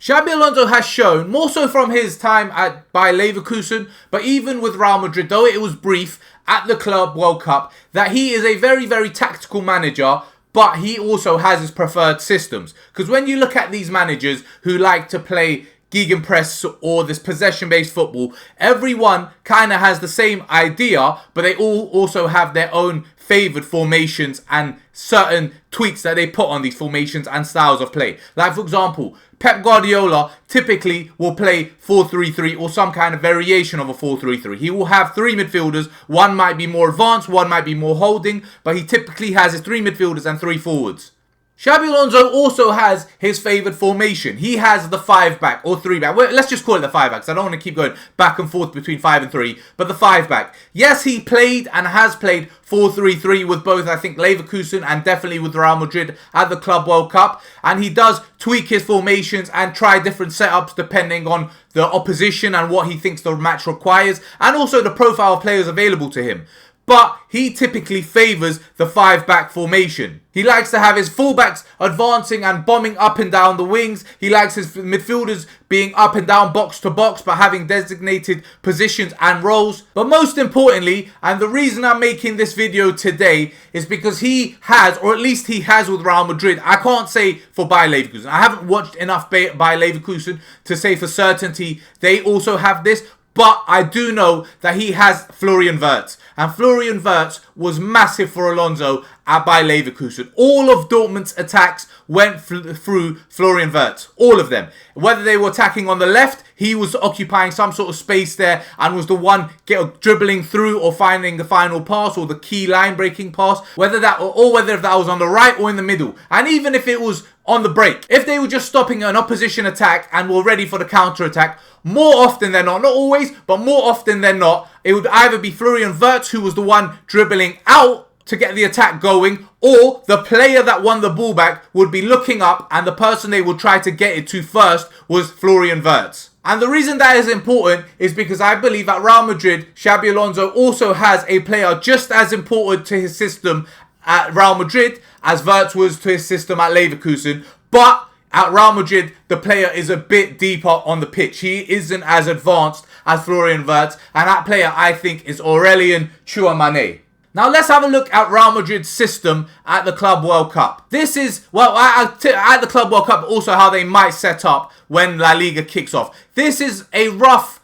Xabi Alonso has shown, more so from his time at Bayer Leverkusen, but even with Real Madrid, though it was brief at the Club World Cup, that he is a very, very tactical manager, but he also has his preferred systems. Because when you look at these managers who like to play gegenpress or this possession-based football, everyone kind of has the same idea, but they all also have their own favoured formations and certain tweaks that they put on these formations and styles of play. Like, for example, Pep Guardiola typically will play 4-3-3 or some kind of variation of a 4-3-3. He will have three midfielders. One might be more advanced, one might be more holding, but he typically has his three midfielders and three forwards. Xabi Alonso also has his favoured formation. He has the 5-back or 3-back. Well, let's just call it the 5-back, because I don't want to keep going back and forth between 5 and 3. But the 5-back. Yes, he played and has played 4-3-3 with both, I think, Leverkusen and definitely with Real Madrid at the Club World Cup. And he does tweak his formations and try different setups depending on the opposition and what he thinks the match requires. And also the profile of players available to him. But he typically favours the 5-back formation. He likes to have his fullbacks advancing and bombing up and down the wings. He likes his midfielders being up and down box to box, but having designated positions and roles. But most importantly, and the reason I'm making this video today, is because he has, or at least he has with Real Madrid. I can't say for Bayer Leverkusen. I haven't watched enough Bayer Leverkusen to say for certainty they also have this. But I do know that he has Florian Wirtz. And Florian Wirtz was massive for Alonso at Bayer Leverkusen. All of Dortmund's attacks went through Florian Wirtz. All of them. Whether they were attacking on the left, he was occupying some sort of space there and was the one dribbling through or finding the final pass or the key line-breaking pass. Whether that was on the right or in the middle. And even if it was on the break, if they were just stopping an opposition attack and were ready for the counter-attack, more often than not always, but more often than not, it would either be Florian Wirtz who was the one dribbling out to get the attack going, or the player that won the ball back would be looking up and the person they would try to get it to first was Florian Wirtz. And the reason that is important is because I believe at Real Madrid, Xabi Alonso also has a player just as important to his system at Real Madrid as Wirtz was to his system at Leverkusen. But at Real Madrid, the player is a bit deeper on the pitch. He isn't as advanced as Florian Wirtz. And that player, I think, is Aurelien Tchouameni. Now, let's have a look at Real Madrid's system at the Club World Cup. This is, well, at the Club World Cup, also how they might set up when La Liga kicks off. This is a rough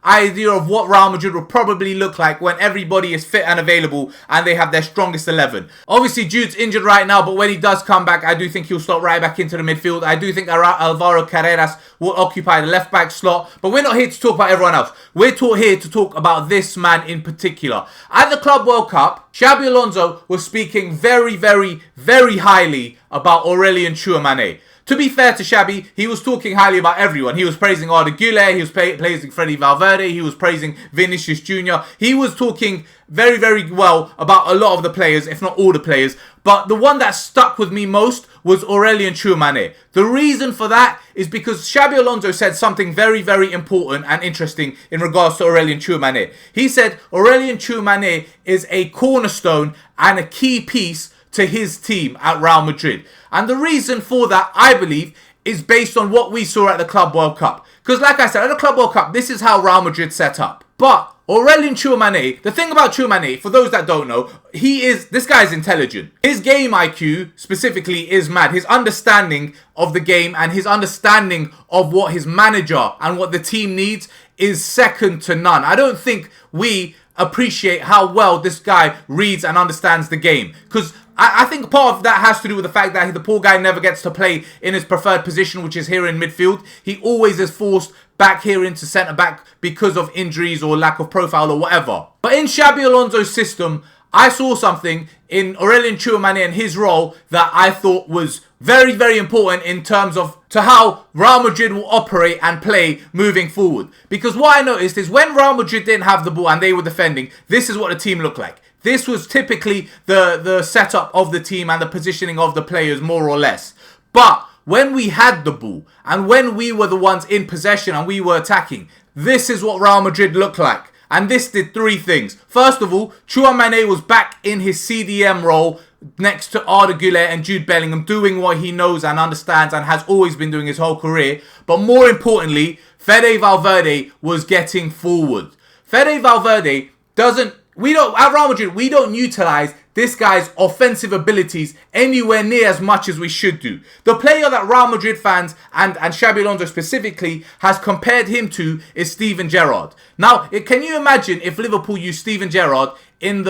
idea of what Real Madrid will probably look like when everybody is fit and available and they have their strongest 11. Obviously, Jude's injured right now, but when he does come back, I do think he'll slot right back into the midfield. I do think Alvaro Carreras will occupy the left-back slot, but we're not here to talk about everyone else. We're here to talk about this man in particular. At the Club World Cup, Xabi Alonso was speaking very, very, very highly about Aurelien Tchouameni. To be fair to Xabi, he was talking highly about everyone. He was praising Arda Güler, he was praising Fede Valverde, he was praising Vinicius Jr. He was talking very, very well about a lot of the players, if not all the players. But the one that stuck with me most was Aurelien Tchouameni. The reason for that is because Xabi Alonso said something very, very important and interesting in regards to Aurelien Tchouameni. He said Aurelien Tchouameni is a cornerstone and a key piece to his team at Real Madrid. And the reason for that, I believe, is based on what we saw at the Club World Cup. Because like I said, at the Club World Cup, this is how Real Madrid set up. But Aurelien Tchouameni, the thing about Tchouameni, for those that don't know, this guy is intelligent. His game IQ, specifically, is mad. His understanding of the game and his understanding of what his manager and what the team needs is second to none. I don't think we appreciate how well this guy reads and understands the game. Because I think part of that has to do with the fact that the poor guy never gets to play in his preferred position, which is here in midfield. He always is forced back here into centre-back because of injuries or lack of profile or whatever. But in Xabi Alonso's system, I saw something in Aurelien Tchouameni and his role that I thought was very, very important in terms of to how Real Madrid will operate and play moving forward. Because what I noticed is when Real Madrid didn't have the ball and they were defending, this is what the team looked like. This was typically the setup of the team and the positioning of the players, more or less. But when we had the ball and when we were the ones in possession and we were attacking, this is what Real Madrid looked like. And this did three things. First of all, Tchouameni was back in his CDM role, next to Arda Güler and Jude Bellingham, doing what he knows and understands and has always been doing his whole career. But more importantly, Fede Valverde was getting forward. Fede Valverde at Real Madrid, we don't utilize this guy's offensive abilities anywhere near as much as we should do. The player that Real Madrid fans and Xabi Alonso specifically has compared him to is Steven Gerrard. Now, can you imagine if Liverpool used Steven Gerrard in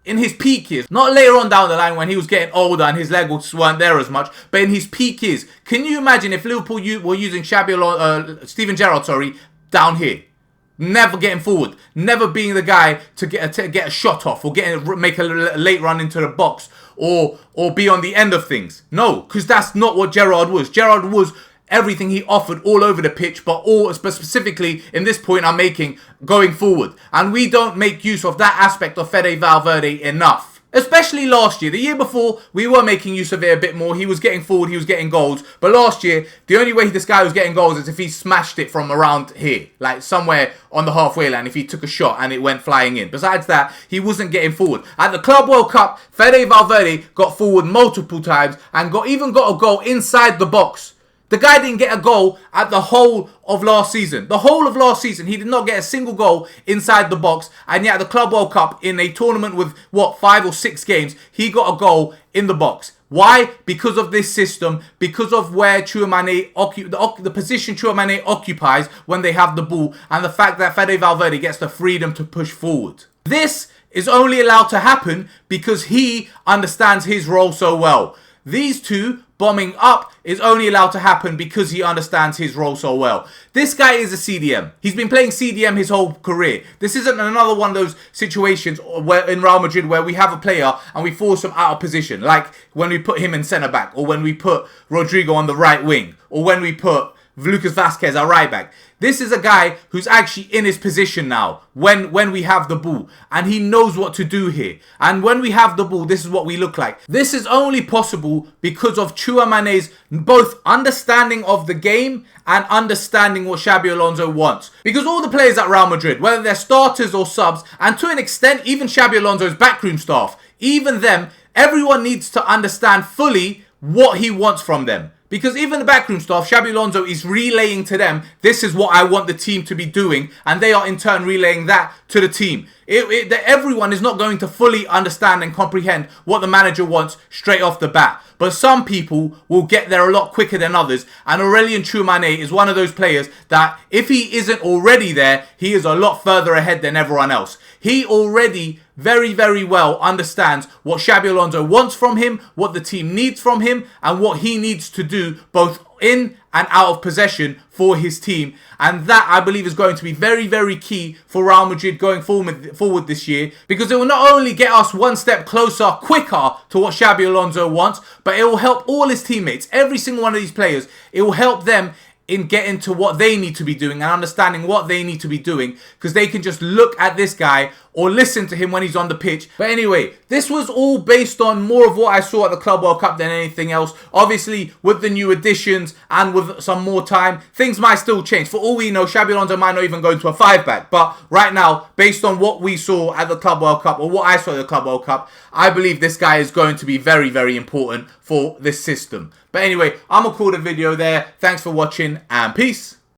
his peak years, not later on down the line when he was getting older and his legs weren't there as much, but in his peak years? Can you imagine if Liverpool were using Steven Gerrard, down here? Never getting forward, never being the guy to get a shot off or make a late run into the box or be on the end of things. No, because that's not what Gerrard was. Gerrard was everything he offered all over the pitch, but specifically in this point I'm making, going forward. And we don't make use of that aspect of Fede Valverde enough. Especially last year. The year before, we were making use of it a bit more. He was getting forward, he was getting goals. But last year, the only way this guy was getting goals is if he smashed it from around here. Like somewhere on the halfway line, if he took a shot and it went flying in. Besides that, he wasn't getting forward. At the Club World Cup, Fede Valverde got forward multiple times and even got a goal inside the box. The guy didn't get a goal at the whole of last season. The whole of last season, he did not get a single goal inside the box. And yet at the Club World Cup, in a tournament with, 5 or 6 games, he got a goal in the box. Why? Because of this system, because of where Tchouameni the position Tchouameni occupies when they have the ball, and the fact that Fede Valverde gets the freedom to push forward. This is only allowed to happen because he understands his role so well. These two bombing up is only allowed to happen because he understands his role so well. This guy is a CDM. He's been playing CDM his whole career. This isn't another one of those situations where in Real Madrid where we have a player and we force him out of position, like when we put him in centre back, or when we put Rodrigo on the right wing, or when we put Lucas Vazquez, our right back. This is a guy who's actually in his position now when we have the ball. And he knows what to do here. And when we have the ball, this is what we look like. This is only possible because of Tchouameni's both understanding of the game and understanding what Xabi Alonso wants. Because all the players at Real Madrid, whether they're starters or subs, and to an extent, even Xabi Alonso's backroom staff, even them, everyone needs to understand fully what he wants from them. Because even the backroom staff, Xabi Alonso is relaying to them, this is what I want the team to be doing. And they are in turn relaying that to the team. Everyone is not going to fully understand and comprehend what the manager wants straight off the bat. But some people will get there a lot quicker than others. And Aurelien Tchouameni is one of those players that if he isn't already there, he is a lot further ahead than everyone else. He already very, very well understands what Xabi Alonso wants from him, what the team needs from him, and what he needs to do both in and out of possession for his team. And that, I believe, is going to be very, very key for Real Madrid going forward this year, because it will not only get us one step closer, quicker to what Xabi Alonso wants, but it will help all his teammates, every single one of these players. It will help them in getting to what they need to be doing and understanding what they need to be doing, because they can just look at this guy or listen to him when he's on the pitch. But anyway, this was all based on more of what I saw at the Club World Cup than anything else. Obviously, with the new additions and with some more time, things might still change. For all we know, Xabi Alonso might not even go into a 5-back. But right now, based on what we saw at the Club World Cup, or what I saw at the Club World Cup, I believe this guy is going to be very, very important for this system. But anyway, I'm going to call the video there. Thanks for watching and peace.